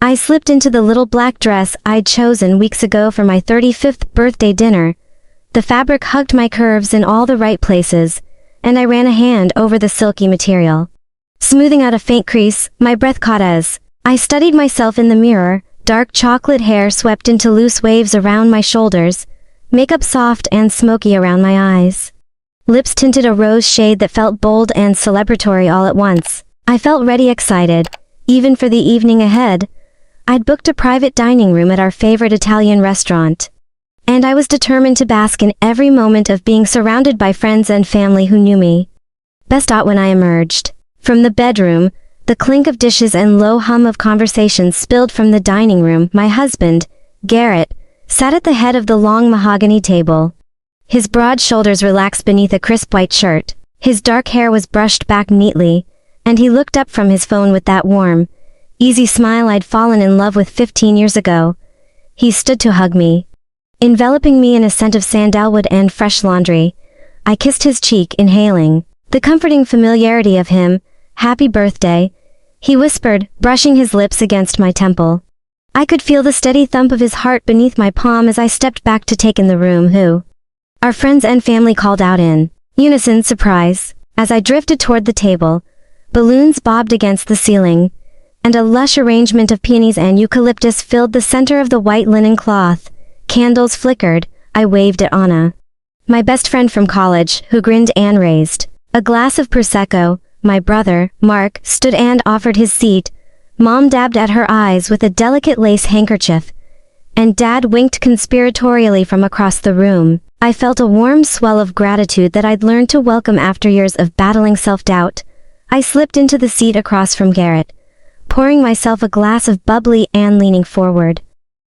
I slipped into the little black dress I'd chosen weeks ago for my 35th birthday dinner. The fabric hugged my curves in all the right places, and I ran a hand over the silky material. Smoothing out a faint crease, my breath caught as I studied myself in the mirror. Dark chocolate hair swept into loose waves around my shoulders, makeup soft and smoky around my eyes. Lips tinted a rose shade that felt bold and celebratory all at once. I felt ready, excited, even for the evening ahead. I'd booked a private dining room at our favorite Italian restaurant, and I was determined to bask in every moment of being surrounded by friends and family who knew me. Best out when I emerged. From the bedroom, the clink of dishes and low hum of conversations spilled from the dining room. My husband, Garrett, sat at the head of the long mahogany table. His broad shoulders relaxed beneath a crisp white shirt. His dark hair was brushed back neatly, and he looked up from his phone with that warm, easy smile I'd fallen in love with 15 years ago. He stood to hug me, enveloping me in a scent of sandalwood and fresh laundry. I kissed his cheek, inhaling the comforting familiarity of him. "Happy birthday," he whispered, brushing his lips against my temple. I could feel the steady thump of his heart beneath my palm as I stepped back to take in the room. "Who?" our friends and family called out in unison, surprise. As I drifted toward the table, balloons bobbed against the ceiling, and a lush arrangement of peonies and eucalyptus filled the center of the white linen cloth. Candles flickered. I waved at Anna, my best friend from college, who grinned and raised a glass of Prosecco. My brother, Mark, stood and offered his seat. Mom dabbed at her eyes with a delicate lace handkerchief, and Dad winked conspiratorially from across the room. I felt a warm swell of gratitude that I'd learned to welcome after years of battling self-doubt. I slipped into the seat across from Garrett, pouring myself a glass of bubbly and leaning forward.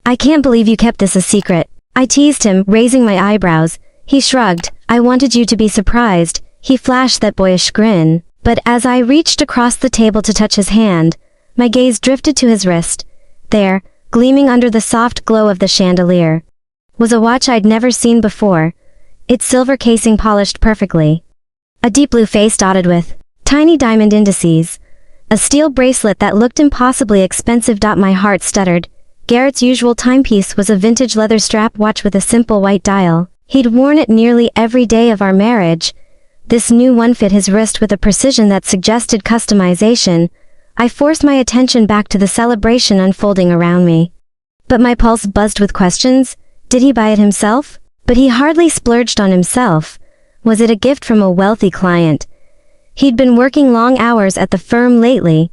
"I can't believe you kept this a secret," I teased him, raising my eyebrows. He shrugged. "I wanted you to be surprised." He flashed that boyish grin. But as I reached across the table to touch his hand, my gaze drifted to his wrist. There, gleaming under the soft glow of the chandelier, was a watch I'd never seen before, its silver casing polished perfectly. A deep blue face dotted with tiny diamond indices. A steel bracelet that looked impossibly expensive. My heart stuttered. Garrett's usual timepiece was a vintage leather strap watch with a simple white dial. He'd worn it nearly every day of our marriage. This new one fit his wrist with a precision that suggested customization. I forced my attention back to the celebration unfolding around me. But my pulse buzzed with questions. Did he buy it himself? But he hardly splurged on himself. Was it a gift from a wealthy client? He'd been working long hours at the firm lately,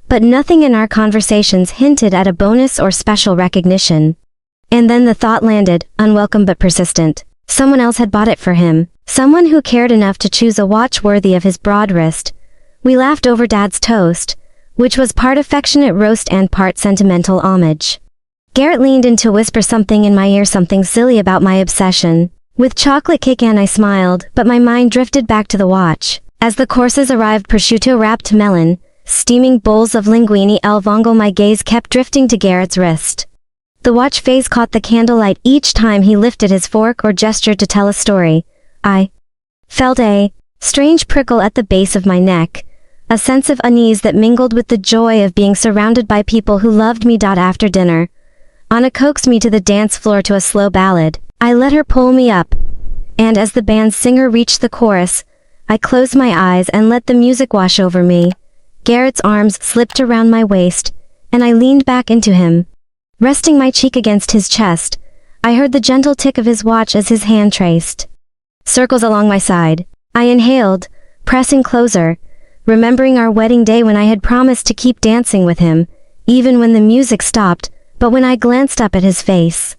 but nothing in our conversations hinted at a bonus or special recognition. And then the thought landed, unwelcome but persistent. Someone else had bought it for him. Someone who cared enough to choose a watch worthy of his broad wrist. We laughed over Dad's toast, which was part affectionate roast and part sentimental homage. Garrett leaned in to whisper something in my ear, something silly about my obsession with chocolate cake, and I smiled, but my mind drifted back to the watch. As the courses arrived, prosciutto-wrapped melon, steaming bowls of linguine al vongole, my gaze kept drifting to Garrett's wrist. The watch face caught the candlelight each time he lifted his fork or gestured to tell a story. I felt a strange prickle at the base of my neck, a sense of unease that mingled with the joy of being surrounded by people who loved me. After dinner, Anna coaxed me to the dance floor to a slow ballad. I let her pull me up, and as the band's singer reached the chorus, I closed my eyes and let the music wash over me. Garrett's arms slipped around my waist, and I leaned back into him. Resting my cheek against his chest, I heard the gentle tick of his watch as his hand traced circles along my side. I inhaled, pressing closer, remembering our wedding day when I had promised to keep dancing with him, even when the music stopped. But when I glanced up at his face,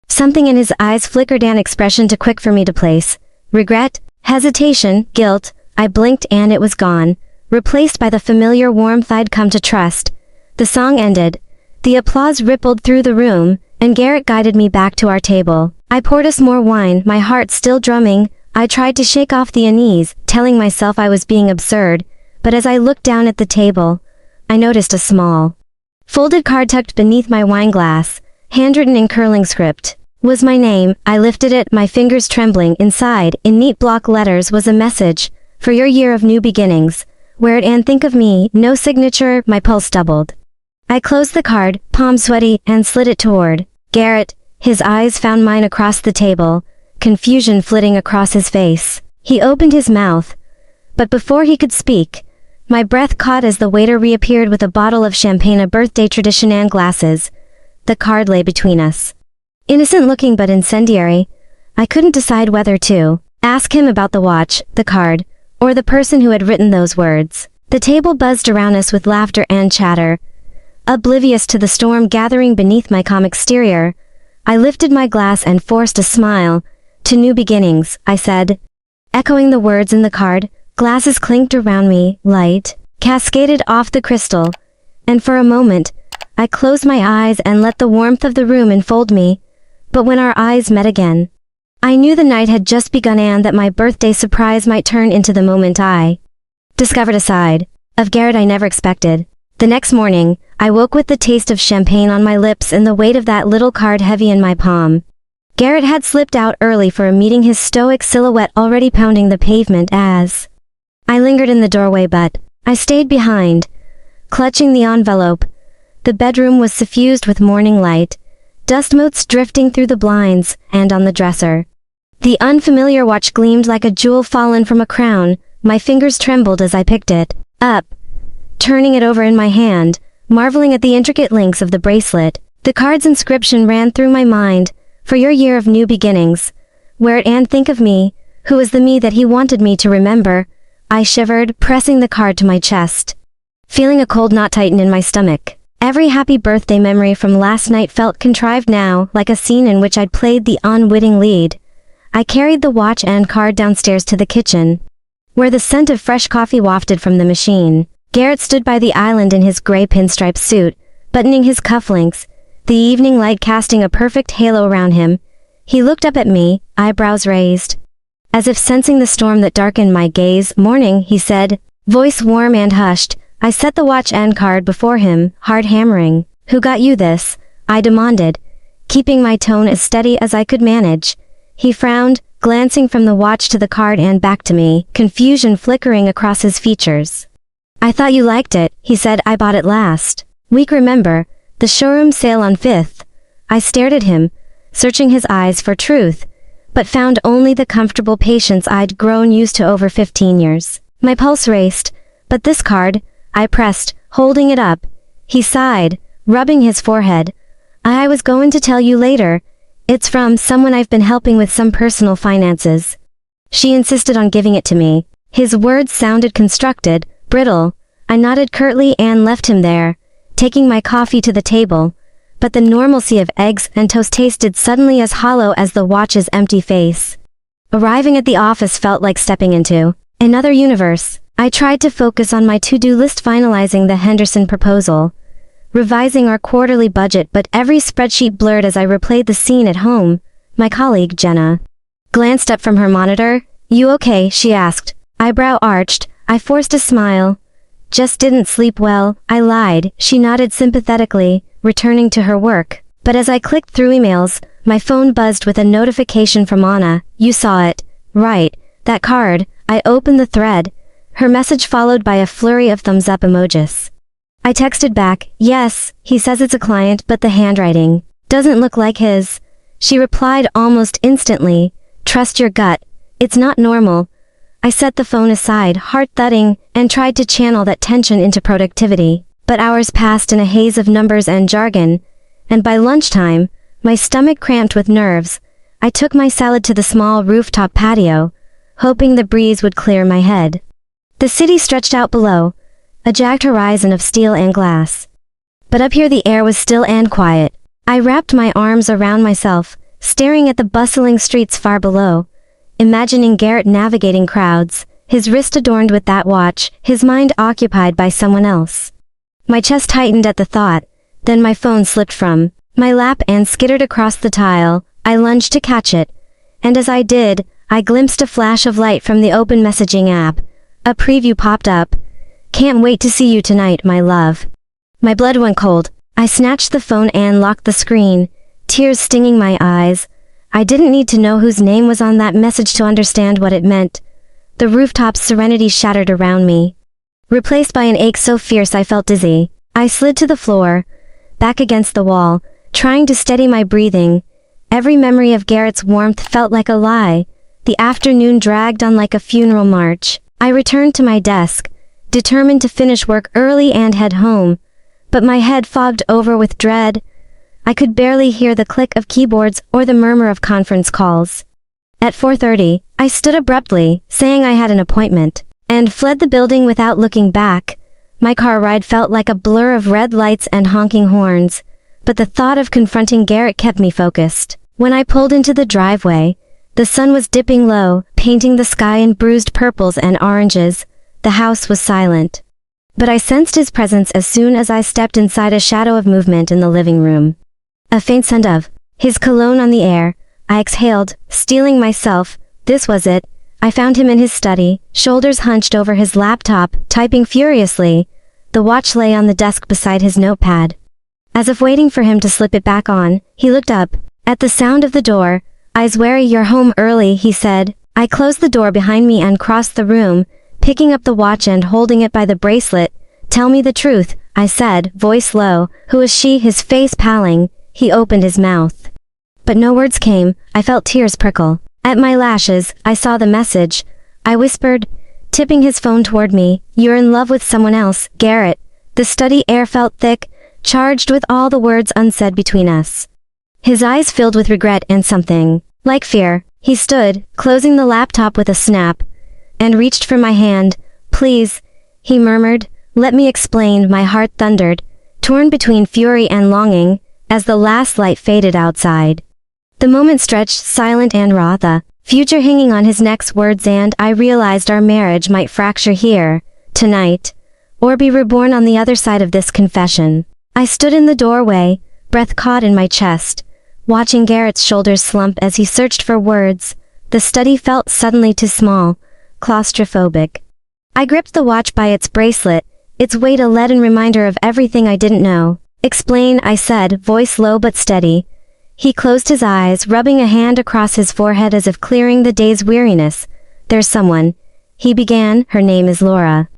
something in his eyes flickered, an expression too quick for me to place. Regret, hesitation, guilt. I blinked and it was gone, replaced by the familiar warmth I'd come to trust. The song ended. The applause rippled through the room, and Garrett guided me back to our table. I poured us more wine, my heart still drumming. I tried to shake off the unease, telling myself I was being absurd, but as I looked down at the table, I noticed a small, folded card tucked beneath my wine glass, handwritten in curling script. Was my name. I lifted it, my fingers trembling. Inside, in neat block letters, was a message. For your year of new beginnings. Wear it and think of me. No signature. My pulse doubled. I closed the card, palm sweaty, and slid it toward Garrett. His eyes found mine across the table, confusion flitting across his face. He opened his mouth, but before he could speak, my breath caught as the waiter reappeared with a bottle of champagne, a birthday tradition, and glasses. The card lay between us. Innocent looking but incendiary. I couldn't decide whether to ask him about the watch, the card, or the person who had written those words. The table buzzed around us with laughter and chatter. Oblivious to the storm gathering beneath my calm exterior, I lifted my glass and forced a smile. To new beginnings, I said. Echoing the words in the card, glasses clinked around me, light cascaded off the crystal, and for a moment, I closed my eyes and let the warmth of the room enfold me. But when our eyes met again, I knew the night had just begun and that my birthday surprise might turn into the moment I discovered a side of Garrett I never expected. The next morning, I woke with the taste of champagne on my lips and the weight of that little card heavy in my palm. Garrett had slipped out early for a meeting, his stoic silhouette already pounding the pavement as I lingered in the doorway, but I stayed behind, clutching the envelope. The bedroom was suffused with morning light, dust motes drifting through the blinds, and on the dresser, the unfamiliar watch gleamed like a jewel fallen from a crown. My fingers trembled as I picked it up, turning it over in my hand, marveling at the intricate links of the bracelet. The card's inscription ran through my mind. For your year of new beginnings. Wear it and think of me, who was the me that he wanted me to remember. I shivered, pressing the card to my chest, feeling a cold knot tighten in my stomach. Every happy birthday memory from last night felt contrived now, like a scene in which I'd played the unwitting lead. I carried the watch and card downstairs to the kitchen, where the scent of fresh coffee wafted from the machine. Garrett stood by the island in his gray pinstripe suit, buttoning his cufflinks, the evening light casting a perfect halo around him. He looked up at me, eyebrows raised, as if sensing the storm that darkened my gaze. Morning, he said, voice warm and hushed. I set the watch and card before him, heart hammering. Who got you this? I demanded, keeping my tone as steady as I could manage. He frowned, glancing from the watch to the card and back to me, confusion flickering across his features. I thought you liked it, he said. I bought it last week, remember? The showroom sale on 5th. I stared at him, searching his eyes for truth, but found only the comfortable patience I'd grown used to over 15 years. My pulse raced, but this card, I pressed, holding it up. He sighed, rubbing his forehead. I was going to tell you later. It's from someone I've been helping with some personal finances. She insisted on giving it to me. His words sounded constructed, brittle. I nodded curtly and left him there, taking my coffee to the table, but the normalcy of eggs and toast tasted suddenly as hollow as the watch's empty face. Arriving at the office felt like stepping into another universe. I tried to focus on my to-do list, finalizing the Henderson proposal, revising our quarterly budget, but every spreadsheet blurred as I replayed the scene at home. My colleague, Jenna, glanced up from her monitor. You okay? She asked. Eyebrow arched. I forced a smile. Just didn't sleep well, I lied. She nodded sympathetically, returning to her work. But as I clicked through emails, my phone buzzed with a notification from Anna. You saw it, right? That card. I opened the thread. Her message followed by a flurry of thumbs up emojis. I texted back, yes, he says it's a client, but the handwriting doesn't look like his. She replied almost instantly, trust your gut. It's not normal. I set the phone aside, heart thudding, and tried to channel that tension into productivity. But hours passed in a haze of numbers and jargon, and by lunchtime, my stomach cramped with nerves. I took my salad to the small rooftop patio, hoping the breeze would clear my head. The city stretched out below, a jagged horizon of steel and glass. But up here the air was still and quiet. I wrapped my arms around myself, staring at the bustling streets far below, imagining Garrett navigating crowds, his wrist adorned with that watch, his mind occupied by someone else. My chest tightened at the thought, then my phone slipped from my lap and skittered across the tile. I lunged to catch it, and as I did, I glimpsed a flash of light from the open messaging app. A preview popped up. Can't wait to see you tonight, my love. My blood went cold. I snatched the phone and locked the screen, tears stinging my eyes. I didn't need to know whose name was on that message to understand what it meant. The rooftop's serenity shattered around me, replaced by an ache so fierce I felt dizzy. I slid to the floor, back against the wall, trying to steady my breathing. Every memory of Garrett's warmth felt like a lie. The afternoon dragged on like a funeral march. I returned to my desk, determined to finish work early and head home. But my head fogged over with dread. I could barely hear the click of keyboards or the murmur of conference calls. At 4:30, I stood abruptly, saying I had an appointment, and fled the building without looking back. My car ride felt like a blur of red lights and honking horns, but the thought of confronting Garrett kept me focused. When I pulled into the driveway, the sun was dipping low, painting the sky in bruised purples and oranges. The house was silent. But I sensed his presence as soon as I stepped inside, a shadow of movement in the living room. A faint scent of his cologne on the air. I exhaled, steeling myself. This was it. I found him in his study, shoulders hunched over his laptop, typing furiously. The watch lay on the desk beside his notepad. As if waiting for him to slip it back on, he looked up. At the sound of the door, "Eyes wary, you're home early," he said. I closed the door behind me and crossed the room, picking up the watch and holding it by the bracelet. "Tell me the truth," I said, voice low. "Who is she?" His face paling. He opened his mouth. But no words came. I felt tears prickle at my lashes. I saw the message. I whispered, tipping his phone toward me, "You're in love with someone else, Garrett." The study air felt thick, charged with all the words unsaid between us. His eyes filled with regret and something like fear. He stood, closing the laptop with a snap, and reached for my hand. "Please," he murmured, "let me explain." My heart thundered, torn between fury and longing, as the last light faded outside. The moment stretched, silent and raw, the future hanging on his next words, and I realized our marriage might fracture here, tonight, or be reborn on the other side of this confession. I stood in the doorway, breath caught in my chest, watching Garrett's shoulders slump as he searched for words. The study felt suddenly too small, claustrophobic. I gripped the watch by its bracelet, its weight a leaden reminder of everything I didn't know. "Explain," I said, voice low but steady. He closed his eyes, rubbing a hand across his forehead as if clearing the day's weariness. "There's someone," he began. "Her name is Laura.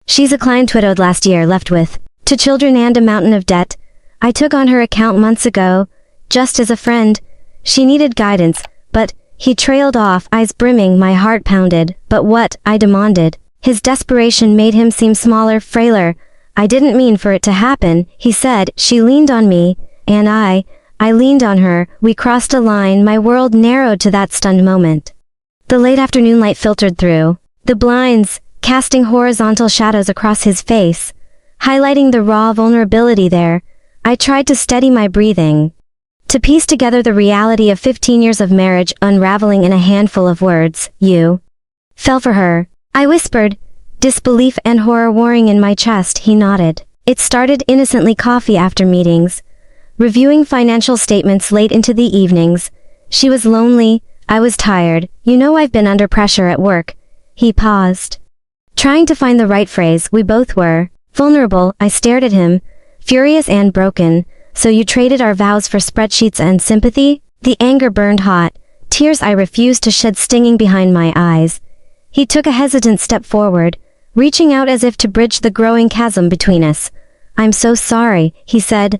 She's a client widowed last year, left with 2 children and a mountain of debt. I took on her account months ago, just as a friend. She needed guidance, but..." He trailed off, eyes brimming. My heart pounded. "But what?" I demanded. His desperation made him seem smaller, frailer. "I didn't mean for it to happen," he said. "She leaned on me, and I leaned on her. We crossed a line." My world narrowed to that stunned moment. The late afternoon light filtered through the blinds, casting horizontal shadows across his face, highlighting the raw vulnerability there. I tried to steady my breathing, to piece together the reality of 15 years of marriage unraveling in a handful of words. "You fell for her," I whispered, disbelief and horror warring in my chest. He nodded. "It started innocently, coffee after meetings, reviewing financial statements late into the evenings. She was lonely, I was tired. You know, I've been under pressure at work." He paused, trying to find the right phrase. "We both were vulnerable." I stared at him, furious and broken. "So you traded our vows for spreadsheets and sympathy?" The anger burned hot, tears I refused to shed stinging behind my eyes. He took a hesitant step forward, reaching out as if to bridge the growing chasm between us. "I'm so sorry," he said.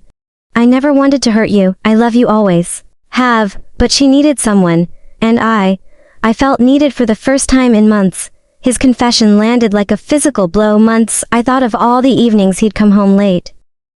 "I never wanted to hurt you. I love you always. Have." But she needed someone, and I felt needed for the first time in months. His confession landed like a physical blow. Months. I thought of all the evenings he'd come home late,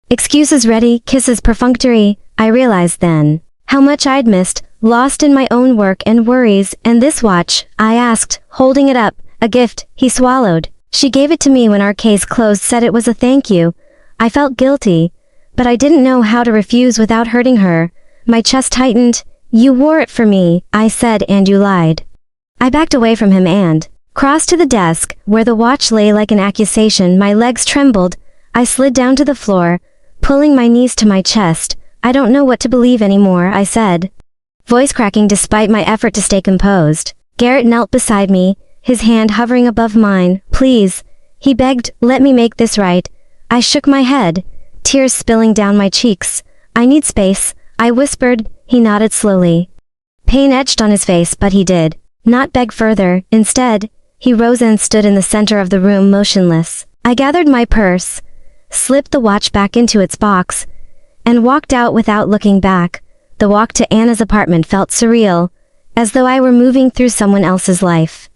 excuses ready, kisses perfunctory. I realized then how much I'd missed, lost in my own work and worries. "And this watch?" I asked, holding it up. "A gift." He swallowed. "She gave it to me when our case closed, said it was a thank you." I felt guilty, but I didn't know how to refuse without hurting her. My chest tightened. "You wore it for me," I said, "and you lied." I backed away from him and crossed to the desk, where the watch lay like an accusation. My legs trembled. I slid down to the floor, pulling my knees to my chest. "I don't know what to believe anymore," I said, voice cracking despite my effort to stay composed. Garrett knelt beside me, his hand hovering above mine. "Please," he begged, "let me make this right." I shook my head, tears spilling down my cheeks. "I need space," I whispered. He nodded slowly. Pain etched on his face, but he did not beg further. Instead, he rose and stood in the center of the room, motionless. I gathered my purse, slipped the watch back into its box, and walked out without looking back. The walk to Anna's apartment felt surreal, as though I were moving through someone else's life.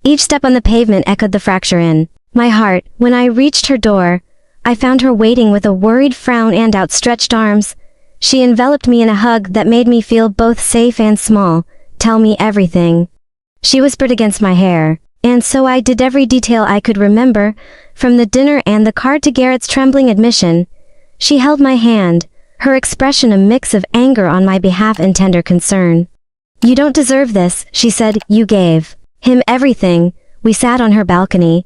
Each step on the pavement echoed the fracture in my heart. When I reached her door, I found her waiting with a worried frown and outstretched arms. She enveloped me in a hug that made me feel both safe and small. "Tell me everything," she whispered against my hair. And so I did, every detail I could remember, from the dinner and the card to Garrett's trembling admission. She held my hand, her expression a mix of anger on my behalf and tender concern. "You don't deserve this," she said. "You gave him everything." We sat on her balcony,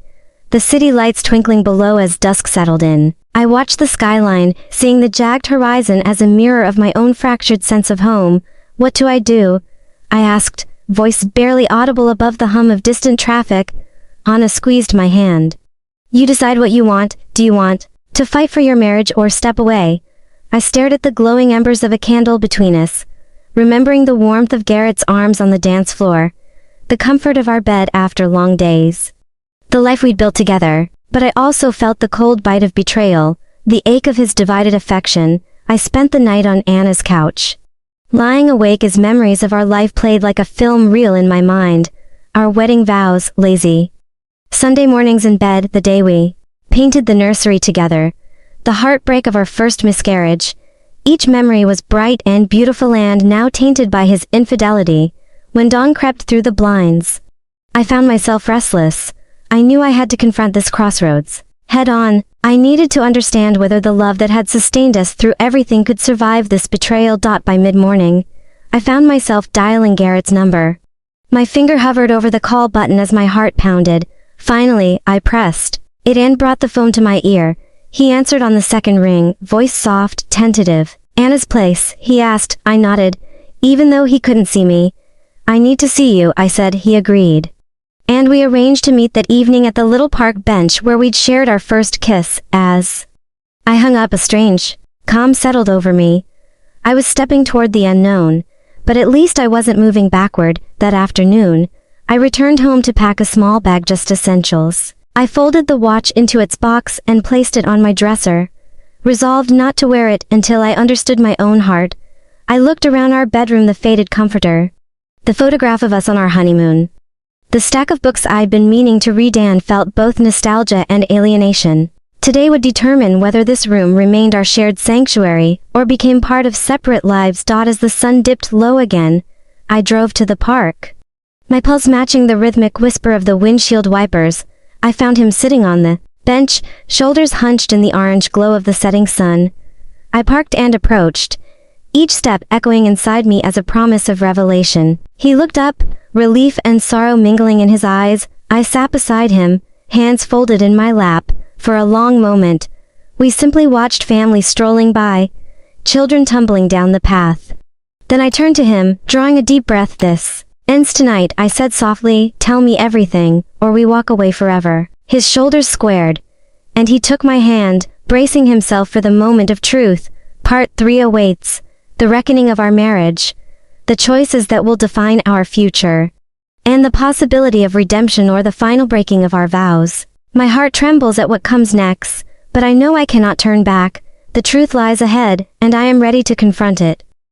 the city lights twinkling below as dusk settled in. I watched the skyline, seeing the jagged horizon as a mirror of my own fractured sense of home. "What do I do?" I asked, voice barely audible above the hum of distant traffic. Anna squeezed my hand. "You decide what you want. Do you want to fight for your marriage or step away?" I stared at the glowing embers of a candle between us, remembering the warmth of Garrett's arms on the dance floor, the comfort of our bed after long days, the life we'd built together. But I also felt the cold bite of betrayal, the ache of his divided affection. I spent the night on Anna's couch, lying awake as memories of our life played like a film reel in my mind. Our wedding vows, lazy Sunday mornings in bed, the day we painted the nursery together, the heartbreak of our first miscarriage. Each memory was bright and beautiful and now tainted by his infidelity. When dawn crept through the blinds, I found myself restless. I knew I had to confront this crossroads head on. I needed to understand whether the love that had sustained us through everything could survive this betrayal. By mid-morning, I found myself dialing Garrett's number. My finger hovered over the call button as my heart pounded. Finally, I pressed it and brought the phone to my ear. He answered on the second ring, voice soft, tentative. "Anna's place?" he asked. I nodded, even though he couldn't see me. "I need to see you," I said. He agreed, and we arranged to meet that evening at the little park bench where we'd shared our first kiss. As I hung up, a strange calm settled over me. I was stepping toward the unknown, but at least I wasn't moving backward. That afternoon, I returned home to pack a small bag, just essentials. I folded the watch into its box and placed it on my dresser, resolved not to wear it until I understood my own heart. I looked around our bedroom, the faded comforter, the photograph of us on our honeymoon, the stack of books I'd been meaning to read, and felt both nostalgia and alienation. Today would determine whether this room remained our shared sanctuary or became part of separate lives. As the sun dipped low again, I drove to the park, my pulse matching the rhythmic whisper of the windshield wipers. I found him sitting on the bench, shoulders hunched in the orange glow of the setting sun. I parked and approached, each step echoing inside me as a promise of revelation. He looked up, relief and sorrow mingling in his eyes. I sat beside him, hands folded in my lap. For a long moment, we simply watched family strolling by, children tumbling down the path. Then I turned to him, drawing a deep breath. "This ends tonight," I said softly. "Tell me everything, or we walk away forever." His shoulders squared, and he took my hand, bracing himself for the moment of truth. Part 3 awaits, the reckoning of our marriage, the choices that will define our future, and the possibility of redemption or the final breaking of our vows. My heart trembles at what comes next, but I know I cannot turn back. The truth lies ahead, and I am ready to confront it.